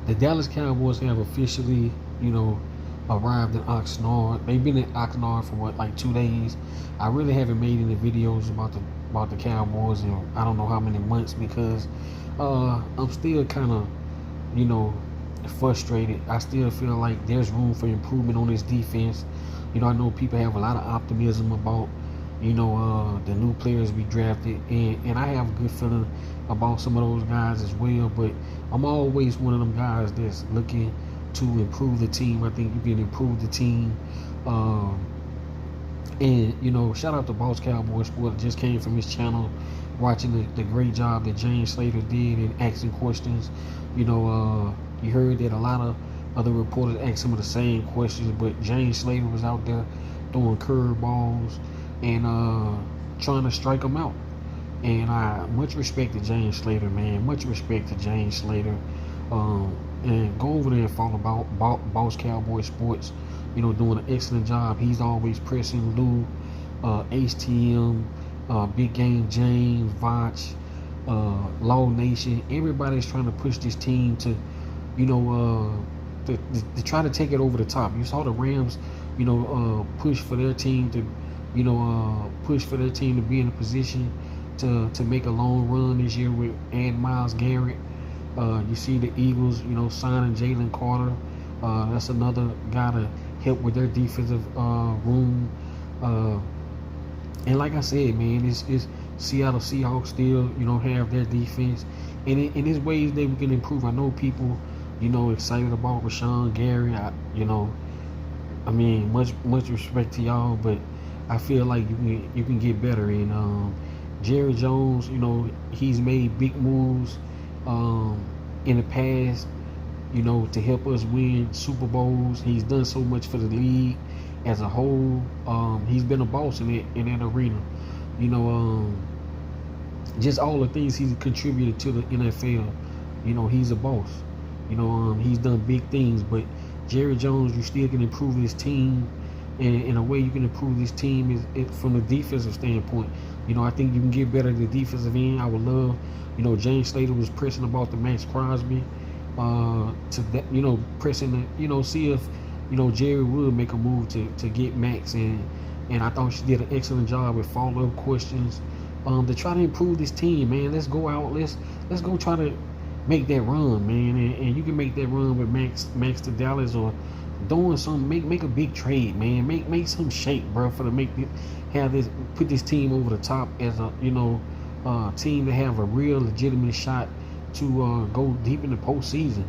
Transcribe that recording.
The Dallas Cowboys have officially, arrived in Oxnard. They've been in Oxnard for what, like 2 days. I really haven't made any videos about the Cowboys in I don't know how many months because I'm still kind of, you know, frustrated. I still feel like there's room for improvement on this defense. I know people have a lot of optimism about, the new players we drafted, and I have a good feeling about some of those guys as well. But I'm always one of them guys that's looking to improve the team. I think you can improve the team. And shout out to Boss Cowboy Sport. Just came from his channel, watching the great job that James Slater did in asking questions. You heard that a lot of other reporters asked some of the same questions, but James Slater was out there throwing curveballs and trying to strike them out. And much respect to James Slater, man. Much respect to James Slater. And go over there and follow Boss Cowboy Sports. Doing an excellent job. He's always pressing Lou, HTM, Big Game James, Vach, Law Nation. Everybody's trying to push this team to, to try to take it over the top. You saw the Rams, push for their team to, be in a position to make a long run this year with add Myles Garrett. You see the Eagles, signing Jalen Carter. That's another guy to help with their defensive room. And like I said, man, it's Seattle Seahawks still, have their defense. And in his ways they can improve. I know people, excited about Rashawn Gary. Much respect to y'all, but I feel like you can get better. And Jerry Jones, he's made big moves in the past, to help us win Super Bowls. He's done so much for the league as a whole. He's been a boss in that arena. Just all the things he's contributed to the NFL. He's a boss. He's done big things, but Jerry Jones, you still can improve his team. And in a way you can improve this team is from a defensive standpoint. I think you can get better at the defensive end. I would love, James Slater was pressing about the Maxx Crosby. To that, pressing the, see if, Jerry would make a move to get Max, and I thought she did an excellent job with follow-up questions to try to improve this team, man. Let's go out, let's go try to make that run, man, and you can make that run with Maxx2Dallas or doing something, make a big trade, man, make some shape, bro, for to put this team over the top as a team to have a real legitimate shot to go deep in the postseason.